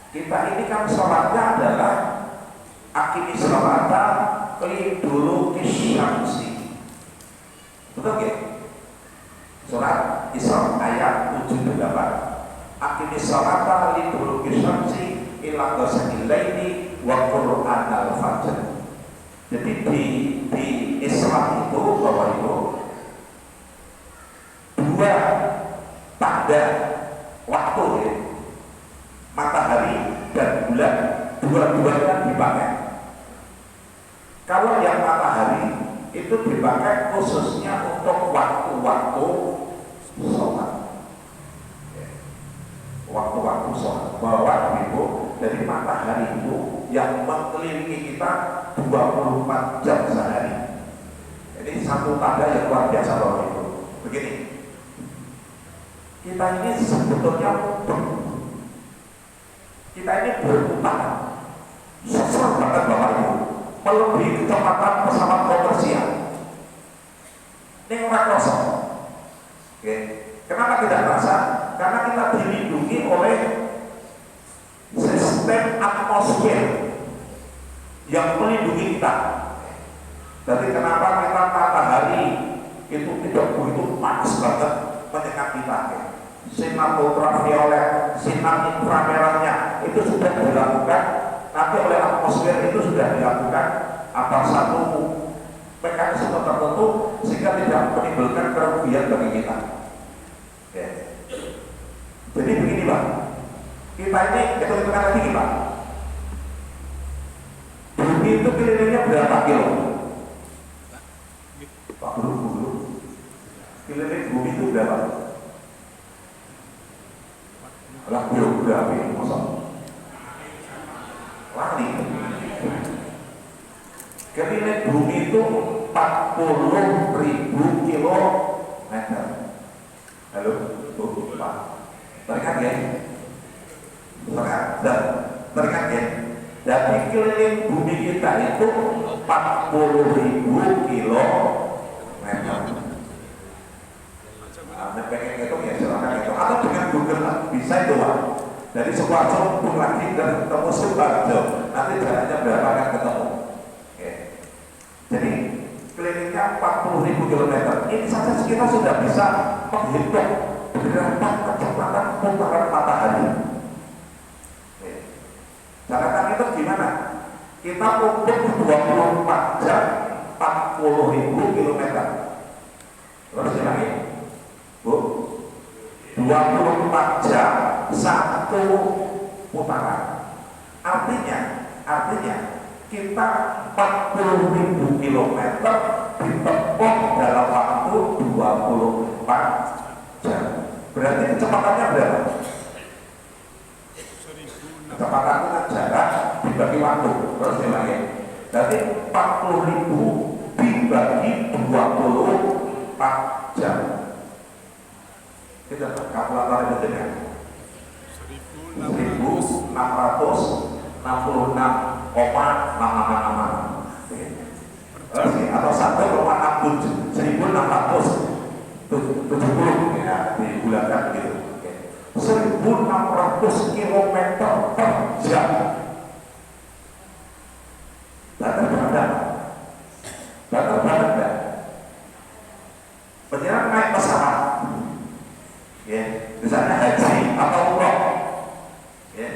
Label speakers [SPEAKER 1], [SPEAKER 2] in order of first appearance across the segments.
[SPEAKER 1] Kita ini kan sholatnya adalah akimis sholata liduluki syamsi. Betul gak? Surat Isra ayat 78. Akimis sholata liduluki syamsi ila ghasaqil laili wa qur'anal fajr. Jadi di Islam itu bahwa itu dua tanda waktu ya, matahari dan bulan dua-duanya dipakai. Kalau yang matahari itu dipakai khususnya untuk waktu-waktu sholat, waktu-waktu sholat. Bahwa itu dari matahari itu yang mengelilingi kita 24 jam sehari. Jadi satu tanda yang luar biasa bahwa itu. Begini, kita ini sebetulnya berutang susah banget Bapak Ibu, melebihi kecepatan pesawat komersial. Ini orang kosong. Oke. Kenapa tidak terasa? Karena kita dilindungi oleh sistem atmosfer yang melindungi kita. Jadi kenapa kita matahari itu tidak begitu panas banget menyengat kita? Sinar ultraviolet, sinar inframerahnya itu sudah dilakukan nanti oleh atmosfer, itu sudah dilakukan atas satu mekanisme tertentu sehingga tidak menimbulkan kerugian bagi kita. Oke. Jadi begini Pak, kita ini hitung-hitungan lagi nih Pak. Bumi itu kelilingnya berapa kilo? Pak Guru, keliling bumi itu berapa? Lah geografi masa lari. Keliling bumi itu 40.000 kilometer. Halo, Pak. Terikat ya? Terikat ya? Jadi keliling bumi kita itu 40.000 kilometer. Anda pengen ngitung ya silakan itu, atau dengan Google lah, bisa itu Pak. Dari Sukoharjo pun lagi dan ketemu Sukoharjo, nanti jalannya berapa akan ketemu. Oke. Jadi kelilingnya 40.000 kilometer. Ini saja kita sudah bisa menghitung berapa kecepatan putaran matahari. Oke. Caranya itu gimana? Kita ukur 24 jam 40.000 kilometer. Terus lagi, Bu, 24 jam satu putaran. Artinya kita 40.000 kilometer ditempuh dalam waktu 24 jam. Berarti kecepatannya berapa? Kecepatan itu kan jarak dibagi waktu. Terus lagi, berarti 40.000 dibagi 24 jam. Kita kalkulator itu dengan 1666,666. Atau 1,670 ya, dibulatkan gitu. 1.600 km per jam. Batal enggak? Penyelam naik pesawat, ya, misalnya haji atau umroh, ya,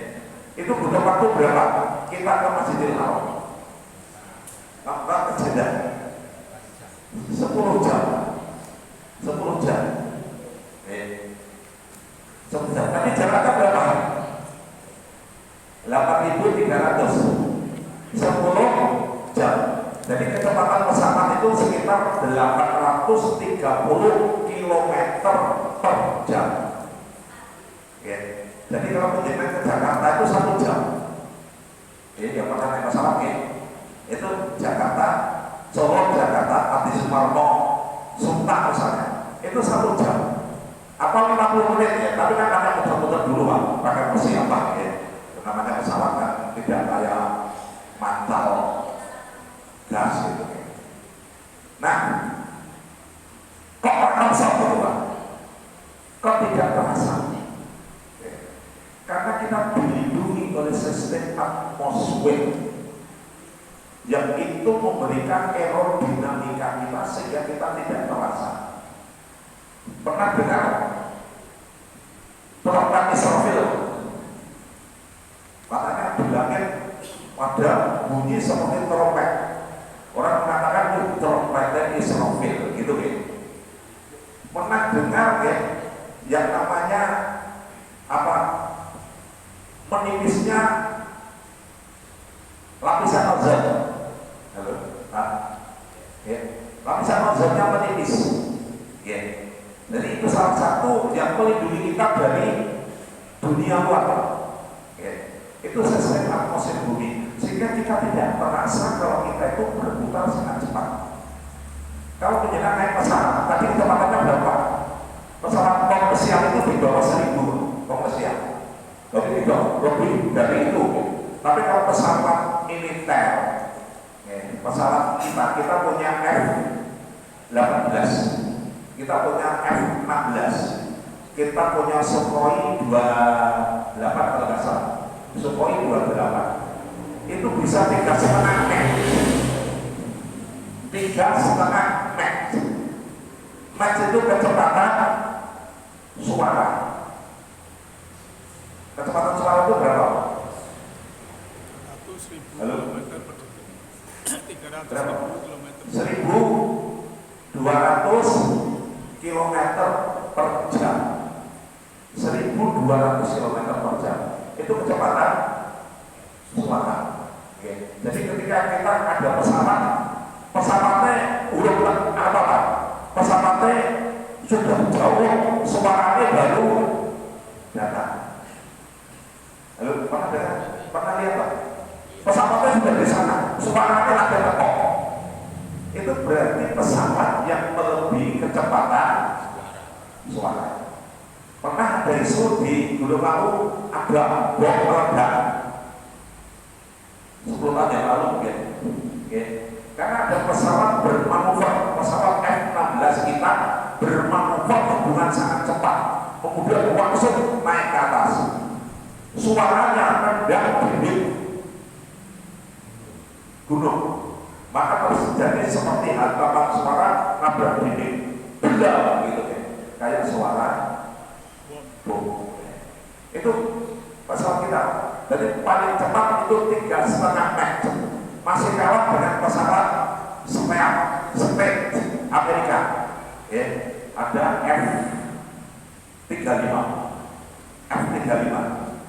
[SPEAKER 1] itu butuh waktu berapa? Kita ke Masjidil Haram, ke Jeddah, 10 jam, 10 jam, ya. 10 jam. Tapi jaraknya berapa? 8.300, 10 jam. Jadi kecepatan pesawat itu sekitar 830 km per jam. Ya. Jadi kalau menjemput ke Jakarta itu 1 jam. Jadi yang pernah naik pesawat ya, itu Jakarta, Solo, Jakarta, Adi Sumarmo, Sumpah misalnya, itu 1 jam. Apa 50 menit ya? Tapi kan ada muter-muter dulu Pak, pakai persiapan ya. Namanya pesawat kan tidak kayak mantal gas gitu. Nah, kok terasa gitu Pak? Kok tidak terasa? Karena kita dilindungi oleh sistem atmosfer yang itu memberikan error dinamika kita sehingga kita tidak terasa. Pernah dengar trompet Israfil? Katanya di langit ada bunyi seperti trompet. Orang mengatakan itu trompet Israfil, gitu ya. Pernah dengar ya yang namanya apa? Menipisnya lapisan ozon. Halo, Pak. Ya. Lapisan ozonnya menipis. Ya. Jadi itu salah satu yang melindungi kita dari dunia luar. Ya. Itu sistem atmosfer bumi, sehingga kita tidak terasa kalau kita itu berputar sangat cepat. Kalau menjelang naik pesawat, tadi kecepatannya berapa? Pesawat komersial itu di bawah 1000 komersial. Tapi tidak lebih dari itu. Tapi kalau pesawat militer, pesawat kita punya F-18, kita punya F-16, kita punya Sukhoi 28 kalau nggak salah, Sukhoi 28, itu bisa 3,5 Mach, 3,5 Mach. Mach itu kecepatan suara. Kecepatan suara itu berapa? Halo? 1.200 km per jam. 1.200 km per jam. Itu kecepatan suara. Oke. Jadi ketika kita ada pesawatnya udah apa? Pesawatnya sudah jauh, suaranya baru datang. Halo, pernah lihat Pak? Pesawatnya sudah di sana, suaranya lagi tekok. Itu berarti pesawat yang melebihi kecepatan suara. Pernah ada isu di Gunung Lawu ada bom meledak 10 tahun yang lalu mungkin. Okay. Karena ada pesawat bermanuver, pesawat F-16 kita bermanuver dengan sangat cepat, kemudian langsung naik ke atas. Suaranya rendah di gunung, maka terjadi seperti hantaman suara nabrak dinding, benda gitu ya, kayak suara bom. Itu pesawat kita. Jadi paling cepat itu 3,5 Mach, masih kalah dengan pesawat Space Amerika. Ya, ada F-35. F-35.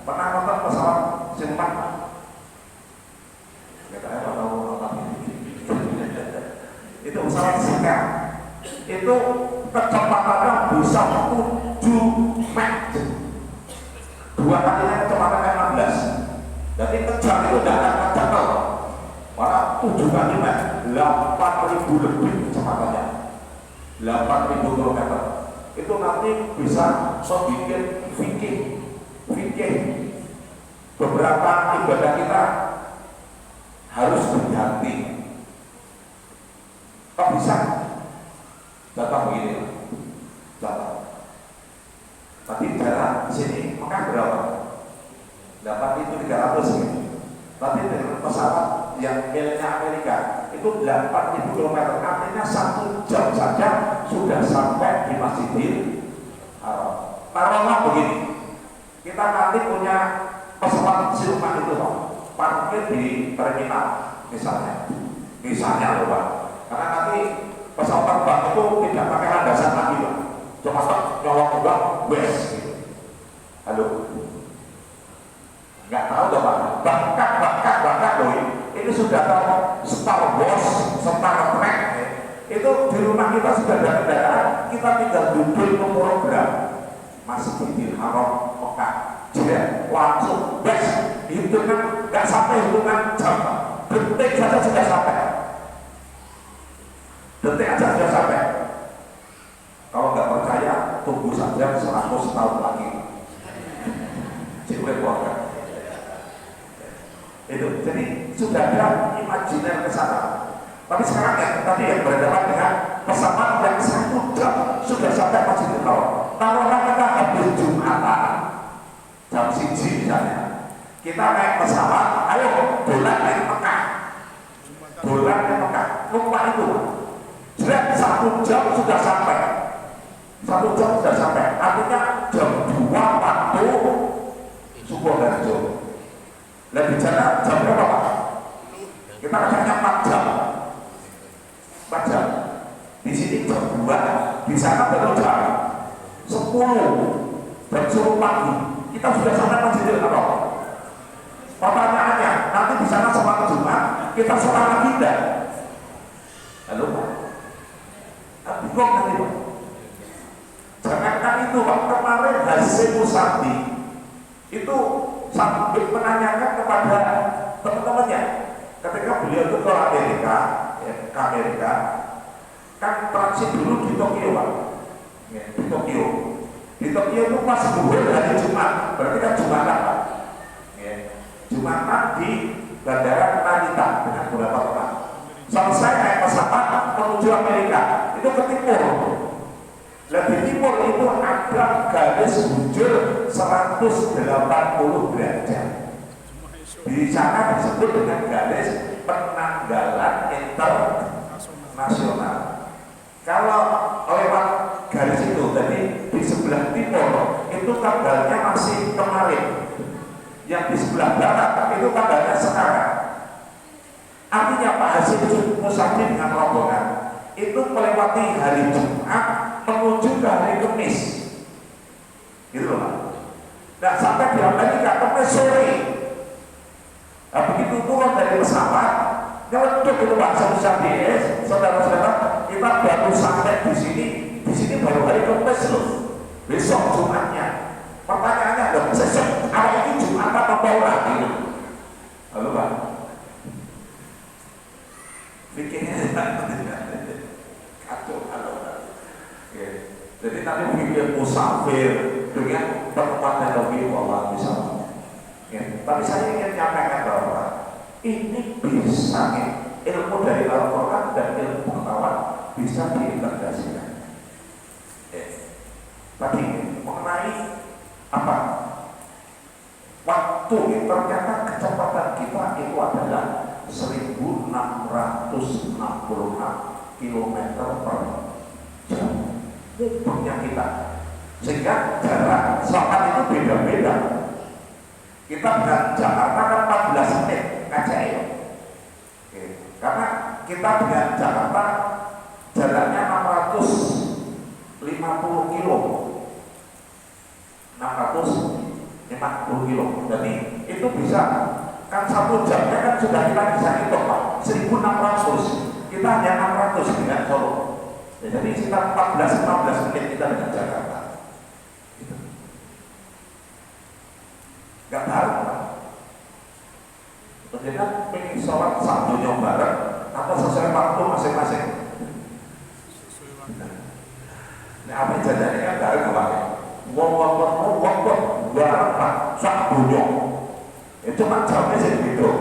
[SPEAKER 1] Pernah nonton pesawat Simpan? Itu pesawat Singkat, itu kecepatannya bisa 7 Mach, 2 kalinya kecepatan F-16. Jadi kejar itu tidak akan kejar, malah 7 kali Mach, 8.000 lebih kecepatannya, 8.000 km. Itu nanti bisa membuat fikih beberapa ibadah kita harus berganti. Kok bisa? Contoh begini, contoh. Tadi jarak sini Mekah berapa? 8.300 gitu. Tapi dengan pesawat yang miliknya Amerika itu 8.000 km, artinya 1 jam saja sudah sampai di Masjidil Haram. Taruhlah begini, kita nanti punya pesawat siluman itu Pak, parkir di terminal misalnya loh Pak. Karena nanti pesawat terbang itu tidak pakai landasan lagi Pak, cuma nyolong juga wes gitu. Halo, nggak tahu tuh Pak, bahkan loh ini sudah tahu Star Wars, Star Trek itu di rumah kita sudah ada kendaraan, kita tinggal duduk program Masjidil Haram Mekah, jadi langsung wes, hitungan nggak sampai hitungan jam, detik saja sudah sampai. Detik aja sudah sampai. Kalau nggak percaya, tunggu saja 100 tahun lagi. Cewek keluarga. Itu, jadi sudah ada imajiner ke sana. Tapi sekarang ya, tadi yang berhadapan dengan pesawat yang 1 jam sudah sampai Masjidil Haram. Taruhlah kita habis Jumatan jam 1 misalnya, Kita naik pesawat, ayo dolan naik Mekah, dolan naik Mekah, lupa itu. Jelas 1 jam sudah sampai, 1 jam sudah sampai. Artinya jam 2 waktu Sukoharjo. Nah di sana jam berapa Pak? Kita katanya 4 jam, 4 jam. Di sini jam 2, di sana baru jam 10, jam 10 pagi. Kita sudah sampai Masjidil Haram. Pertanyaannya, nanti di sana sholat Jumat, kita sholat lagi tidak? Halo Pak? Bingung nanti Pak. Jangankan itu Pak, kemarin Hasyim Musadi itu sampai menanyakan kepada teman-temannya ketika beliau itu ke Amerika, ke Amerika, kan transit dulu di Tokyo Pak, di Tokyo. Di Tokyo itu pas duhur hari Jumat, berarti kan Jumatan Pak. Jumatan di Bandara Narita dengan beberapa teman. Selesai naik pesawat menuju Amerika, itu ke timur. Lebih timur itu ada garis bujur 180 derajat. Di sana disebut dengan garis penanggalan internasional. Kalau lewat garis itu, jadi di sebelah timur itu tanggalnya masih kemarin, yang di sebelah barat itu tanggalnya sekarang. Artinya Pak Hasyim Musadi dengan rombongan itu melewati hari Jumat menuju ke hari Kamis, gitu loh Pak. Nah sampai di Amerika Kamis sore. Nah, begitu turun dari pesawat, nyeletuk itu Pak Hasyim Musadi, saudara-saudara, kita baru sampai di sini baru hari Kamis loh, besok Jumatnya. Pertanyaannya loh, sesek awal ini Jumat apa orang gitu. Halo Pak, pikirnya kacau kalau ya. Jadi tadi pikir musafir dengan tempatnya lebih Allah bisa ya. Tapi saya ingin menyampaikan bahwa ini bisa ilmu dari Al-Quran dan ilmu pengetahuan bisa diintegrasikan ya. Tadi mengenai apa? Waktu ternyata kecepatan kita itu adalah 1666 km per jam mudahnya kita, sehingga jarak pesawat itu beda-beda. Kita dengan Jakarta kan 14 menit KCI, karena kita dengan Jakarta jaraknya 650 kilo, 650 kilo. Jadi itu bisa kan 1 jamnya kan sudah kita bisa hitung Pak, 1600, kita hanya 600 dengan Solo. Jadi sekitar 14-15 menit kita dengan Jakarta. Gitu. Gak tahu Pak. Kemudian pengen sholat satunya bareng atau sesuai waktu masing-masing. Nah apa jadinya kan bareng Pak? Wong bareng Pak, satunya. Itu cuma jamnya sih gitu.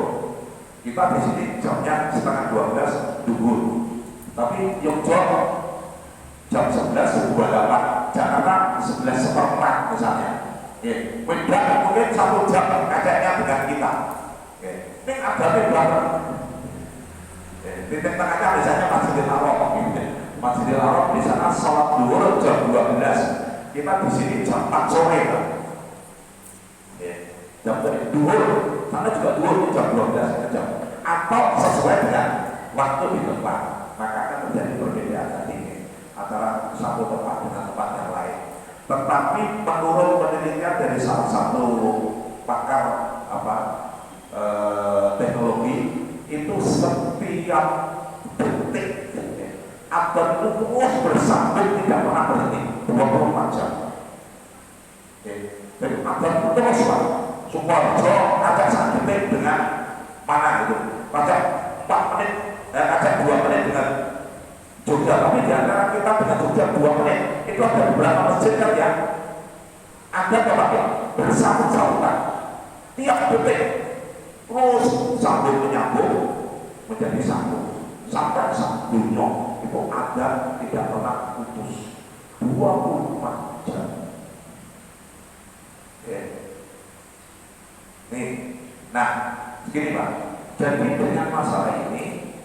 [SPEAKER 1] Kita di sini jamnya setengah 12 duhur, tapi Yogyakarta jam 11.28, Jakarta 11:04 misalnya. Medan mungkin 1 jam kayaknya dengan kita. Ini ada bareng. Titik tengahnya misalnya Masjidil Haram. Masjidil Haram di sana sholat duhur jam 12, kita di sini jam 4 sore kan. Jam duhur, sana juga duhur jam 12 jam. Atau sesuai dengan waktu di tempat, maka akan terjadi perbedaan tadi antara satu tempat dengan tempat yang lain. Tetapi menurut penelitian dari salah satu pakar teknologi itu setiap detik atom itu terus bersambung, tidak pernah berhenti 24 jam. Jadi atom itu terus Pak. Sukoharjo ajak 1 detik dengan mana itu? Ajak 4 menit, ajak 2 menit dengan Jogja, tapi di antara kita dengan Jogja 2 menit itu ada beberapa masjid kan yang ada tempat yang bersambung-sambungan tiap detik terus sambung menyambung menjadi sambung sampai sambungnya itu ada tidak pernah putus 24 jam. Nih, nah, gini Pak. Jadi dengan masalah ini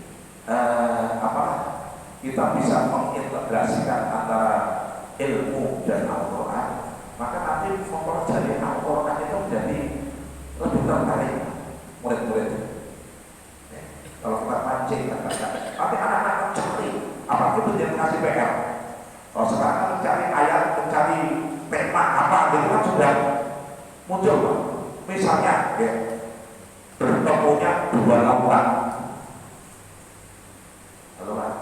[SPEAKER 1] apa? Kita bisa mengintegrasikan antara ilmu dan Al-Quran, maka nanti mempelajari Al-Quran itu menjadi lebih tertarik murid-murid. Ya, kalau kita pancing, nanti anak-anak mencari, apalagi menjadi ngasih PR. Kalau sekarang mencari ayat, mencari tema apa, gitu kan sudah muncul. Misalnya, ya, bertemunya dua lautan. Halo Pak,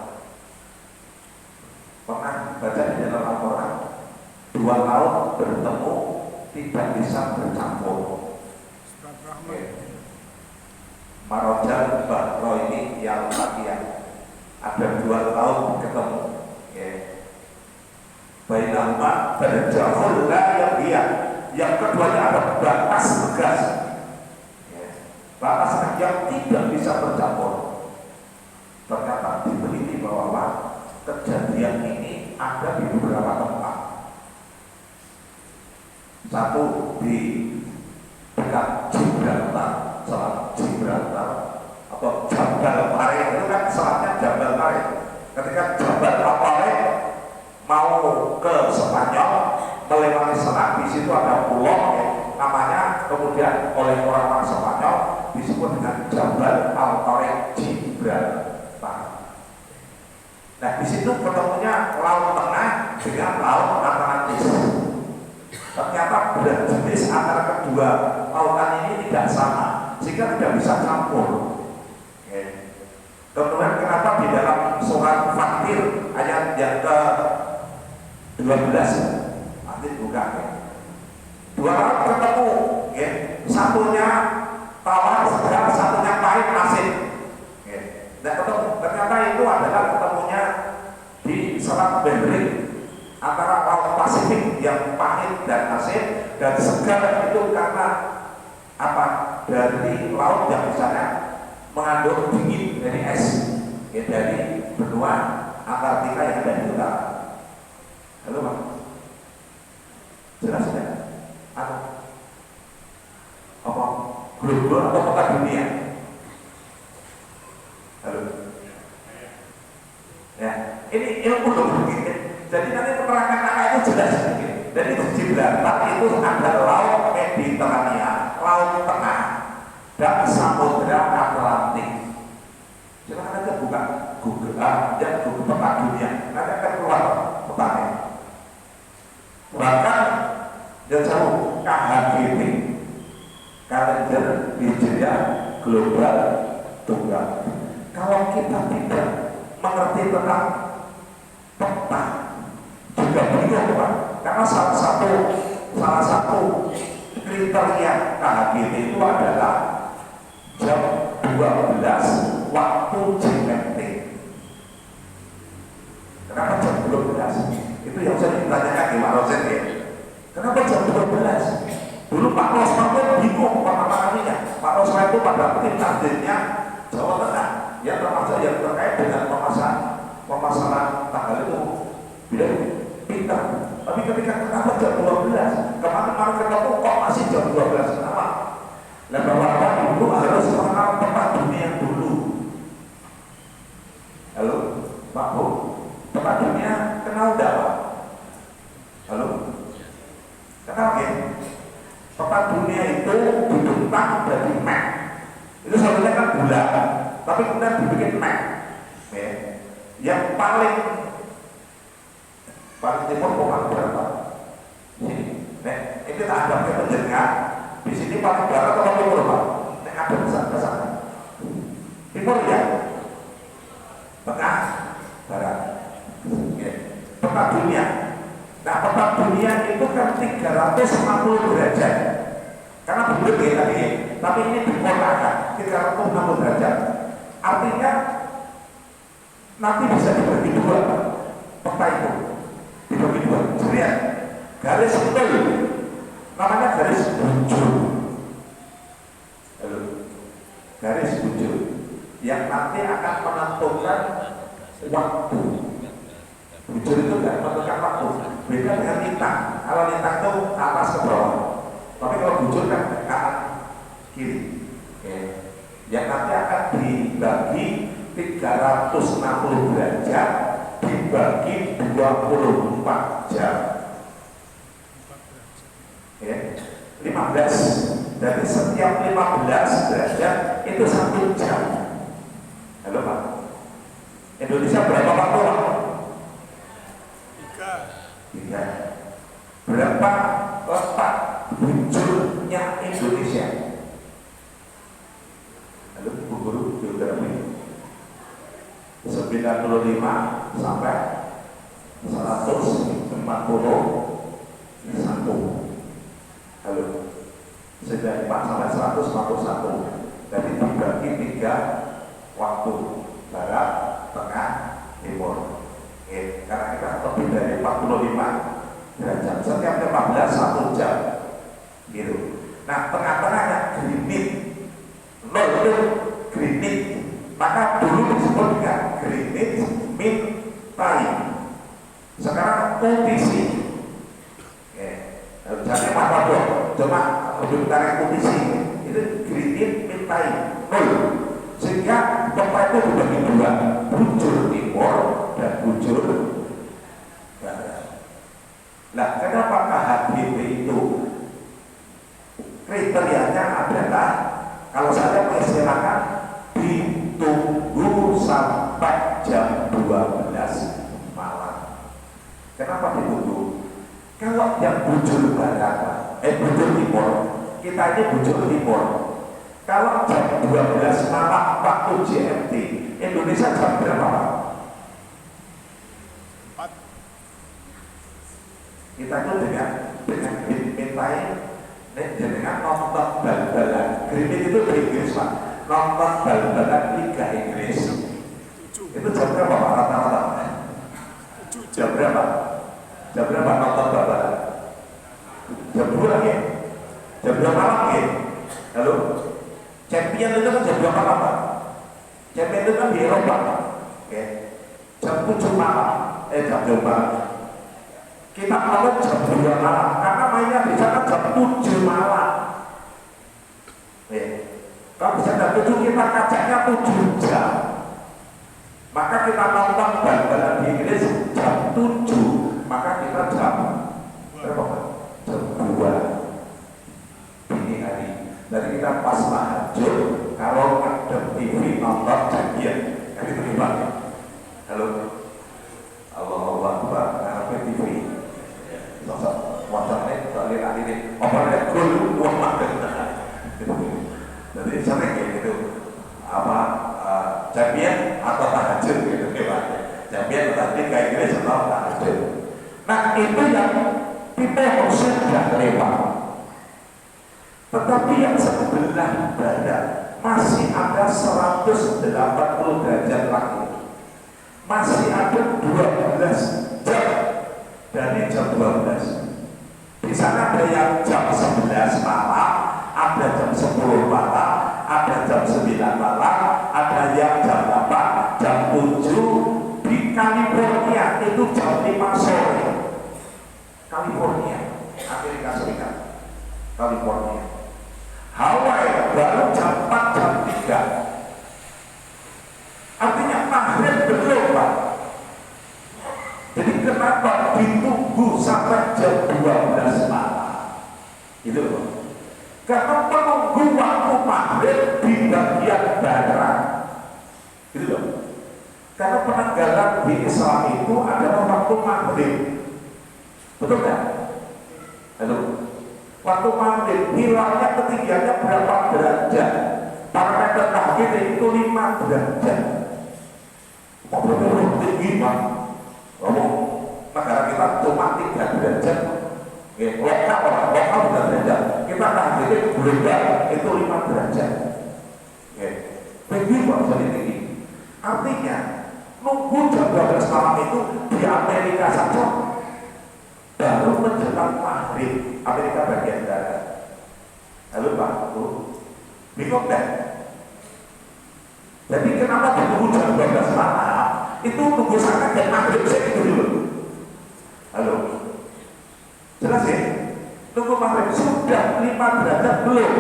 [SPEAKER 1] pernah baca di dalam Al-Quran, dua laut bertemu tidak bisa bercampur. Marojal Bahro ini yang latihan, ada dua laut ketemu. Bainahuma berjauh yang dia, yang keduanya ada batas tegas, batas yang tidak bisa bercampur. Ternyata diteliti bahwa kejadian ini ada di beberapa tempat. Satu di dekat Gibraltar, Selat Gibraltar atau Jabal Tarikh, itu kan selatnya Jabal Tarikh. Ketika Jabal Tarikh mau ke Spanyol melewati selat, di situ ada pulau namanya kemudian oleh orang-orang Spanyol disebut dengan Jabal Tarikh Gibraltar. Nah, di situ ketemunya laut tengah dengan laut Atlantis. Ternyata berat jenis antara kedua lautan ini tidak sama, sehingga tidak bisa campur. Kemudian kenapa di dalam surat Fatir ayat yang ke-12 nanti buka, dua laut ketemu, satunya tawar segar, satunya pahit asin. Dan ketemu, ternyata itu adalah ketemunya di Selat Bering antara laut Pasifik yang pahit dan asin, dan segar itu karena apa? Dari laut yang misalnya mengandung dingin dari es, dari benua Antartika yang ada di utara. Halo Pak, jelas ya? Apa? Global atau peta dunia? Halo? Ya, ini ilmu loh. Jadi nanti penerangan anak itu jelas. Jadi di Gibraltar itu ada laut Mediterania, laut tengah, dan Samudra Atlantik. Silakan aja buka Google, ya Google peta dunia, nanti akan keluar petanya. Bahkan yang jauh KHGT, kalender hijriah global tunggal. Kalau kita tidak mengerti tentang peta, juga bingung Pak, karena salah satu kriteria KHGT itu adalah jam 12 waktu GMT. Kenapa jam 12? Itu yang saya ditanyakan di Pak Rosen ya. Kenapa jam 12? Dulu Pak Rosman itu bingung pertama kalinya. Pak Rosman itu pada tim targetnya Jawa Tengah, yang termasuk yang terkait dengan pemasaran tanggal itu bila pintar. Tapi ketika kenapa jam 12? Kemarin ketemu kok masih jam 12? Kenapa? Dan Bapak-Bapak dulu harus mengenal peta dunia dulu. Halo, Pak Bu, peta dunia kenal enggak Pak? Halo, kenal ya? Peta dunia itu dibentang dari map. Itu sebenarnya kan bulan, tapi kemudian dibikin map. Ya. Yang paling timur bukan berapa? Sini. Nek, ini tak ada penjenengan. Di sini paling barat atau timur Pak? Nek ada ke sana. Timur ya? Tengah, barat. Ya. Peta dunia. Nah, peta dunia itu kan 360 derajat. Karena bulat ya tadi, tapi ini dikotakan 360 derajat. Artinya nanti bisa dibagi dua peta itu. Dibagi dua, jadi garis betul, namanya garis bujur. Halo, garis bujur yang nanti akan menentukan waktu. Bujur itu tidak menentukan waktu, beda dengan lintang. Kalau lintang itu atas ke bawah, tapi kalau bujur kan ke kanan kiri. Oke. Yang nanti akan dibagi 360 derajat dibagi 24 jam. Oke. 15. Jadi setiap 15 derajat itu 1 jam. Halo Pak. Indonesia berapa waktu Pak? 3. Berapa letak bujurnya Indonesia? Halo Bu Guru Geografi. 95 sampai 141. Halo. 94 sampai 141. Jadi dibagi 3 waktu, barat, tengah, timur. Karena kita lebih dari 45 derajat. Setiap 15 1 jam. Gitu. Nah, tengah-tengahnya Greenwich. Nol itu Greenwich. Maka dulu disebut dengan Greenwich Mean Time. Sekarang UTC. Jadi apa dong? Cuma lebih tarik UTC. Itu Greenwich Mean Time. Nol. Sehingga tempat itu dibagi 2, bujur timur dan bujur barat. Nah, kenapa KHBP itu kriterianya adalah kalau saya mengistilahkan ditunggu sampai jam 12 malam. Kenapa ditunggu? Kalau yang bujur barat, bujur timur, kita ini bujur timur. Kalau jam 12 malam waktu GMT, Indonesia jam berapa Pak? Kita itu dengan mintai dengan nonton bal-balan. Greenwich itu di Inggris Pak. Nonton bal-balan Liga Inggris. Itu jam berapa Pak rata-rata? Jam berapa? Jam berapa nonton bal-balan? Jam 2 ya? Jam 2 malam ya? Halo? Champion itu kan jam 2 malam Pak. Champion itu kan di Eropa. Oke. Jam 7 malam. Jam 2 malam. Kita malam jam 2 malam. Karena mainnya di sana jam 7 malam. Kalau bisa jam 7 kita kacanya 7 jam. Maka kita nonton bal-balan di Inggris jam 7. Maka kita jam berapa Pak? Jam 2 dini hari. Dari kita pas tahajud, kalau ada TV nonton janjian, kan itu gimana? Halo, Allahu Akbar, ada TV. Sosok wajahnya lihat ini, apa gol uang makan. Jadi sering kayak gitu, apa janjian atau tahajud gitu, janjian tadi kayak gini setelah tahajud. Nah itu yang kita sudah lewat. Tetapi yang sebelah barat masih ada 180 derajat lagi. Masih ada 12 jam dari jam 12. Di sana ada yang jam 11 malam, ada jam 10 malam, ada jam 9 malam, ada yang jam 8, jam 7. Di California itu jam 5 sore. California, Amerika Serikat. California. Hawaii baru jam 4, jam 3. Artinya maghrib belum Pak. Jadi kenapa ditunggu sampai jam 12 malam? Itu loh. Karena menunggu waktu maghrib di bagian barat. Itu loh. Karena penanggalan di Islam itu adalah waktu maghrib. Betul kan? Halo. Waktu maghrib, hilalnya ketinggiannya berapa derajat? Parameter tahajud itu 5 derajat. Ngomong tinggi Pak. Ngomong negara kita cuma 3 derajat. Lokal bukan derajat. Kita tahajud global itu 5 derajat. Tinggi Pak, jadi tinggi. Artinya nunggu jam 12 malam itu di Amerika saja baru menjelang maghrib. Amerika bagian barat. Halo Pak, bingung kan? Jadi kenapa ditunggu jam 12 malam? Itu tunggu sangat dan maghrib saya dulu. Halo, jelas ya? Tunggu maghrib sudah 5 derajat belum?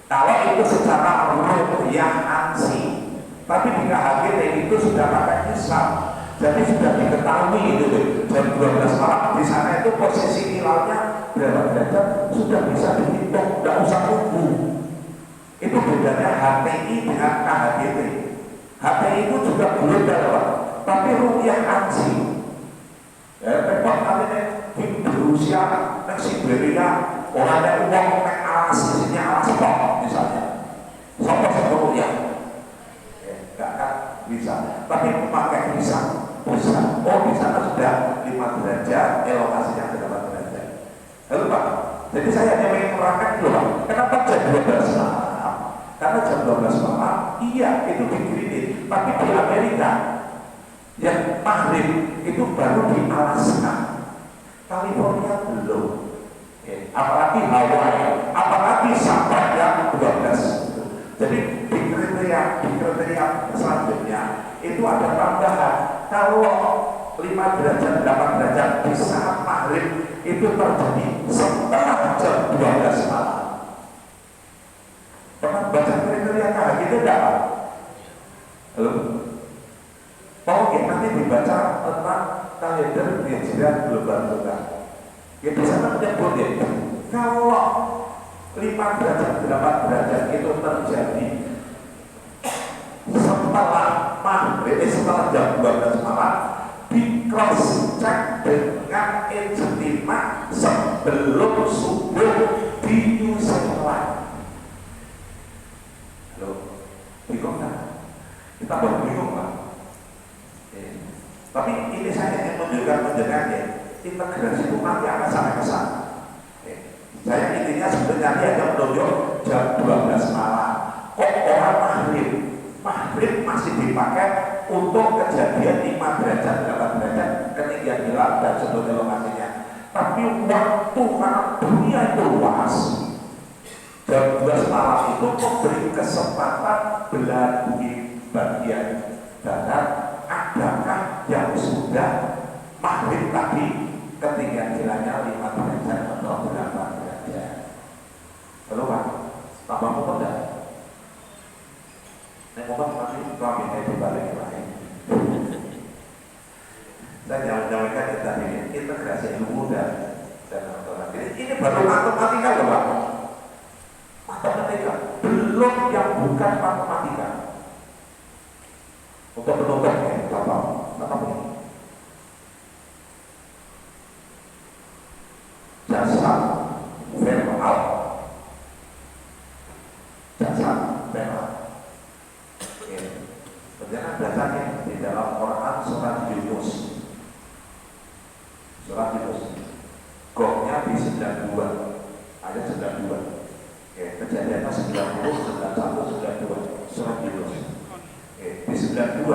[SPEAKER 1] Kalau itu secara ru'yah ansi, tapi di KHGT itu sudah pakai hisab, jadi sudah diketahui itu jam 12 malam di sana itu posisi hilalnya berapa derajat sudah bisa dihitung, tidak usah tunggu. Itu bedanya HTI dengan KHGT. HTI itu juga global, Pak, tapi ru'yah ansi. Ya, repot kali di Rusia, di Siberia, orangnya uang naik alas, isinya alas kok misalnya. Sopo ru'yah, nggak kan bisa. Tapi memakai bisa. Oh, di sana sudah 5 derajat, elongasinya 8 derajat. Lalu Pak, jadi saya hanya ingin menerangkan dulu Pak, kenapa jam 12 malam? Karena jam 12 malam, iya itu di Greenwich, tapi di Amerika yang maghrib itu baru di Alaska, California belum. Apalagi Hawaii, apalagi sampai yang 12. Jadi di kriteria selanjutnya itu ada tambahan. Kalau 5 derajat, 8 derajat di saat maghrib itu terjadi setelah jam 12 malam. Pernah baca kriteria KHG itu tidak Pak? Halo? Oke, nanti dibaca tentang kalender hijriah global juga. Ya di sana menyebut ya, kalau 5 derajat, 8 derajat itu terjadi setelah maghrib, setelah jam 12 malam, di cross check dengan ijtima sebelum subuh di New Zealand. Halo, bingung kan? Kita baru bingung Pak. Tapi ini saya ingin menunjukkan ya, integrasi itu nanti akan sampai ke sana. Saya intinya sebenarnya dia hanya menunjuk jam 12 malam. Kok orang maghrib masih dipakai untuk kejadian 5 derajat, 8 derajat ketinggian hilal dan seluruh lokasinya. Tapi waktu karena dunia itu luas, jam 12 malam itu memberi kesempatan belajar bagian barat. Adakah yang sudah maghrib tadi ketinggian hilalnya 5 derajat atau berapa derajat? Lalu Pak, tambah motor enggak? Nek motor nanti kambingnya dibalik lain. Saya jangan-jangan kita ini integrasi ilmu dan matematika. Ini baru matematika loh Pak. Matematika belum yang bukan matematika. Untuk penutup ya, apa ini? Jasa verbal, sebenarnya dasarnya di dalam Quran surat Yunus, goknya di 92, ada 92, kejadiannya 90, 91, 92, surat Yunus. Di 92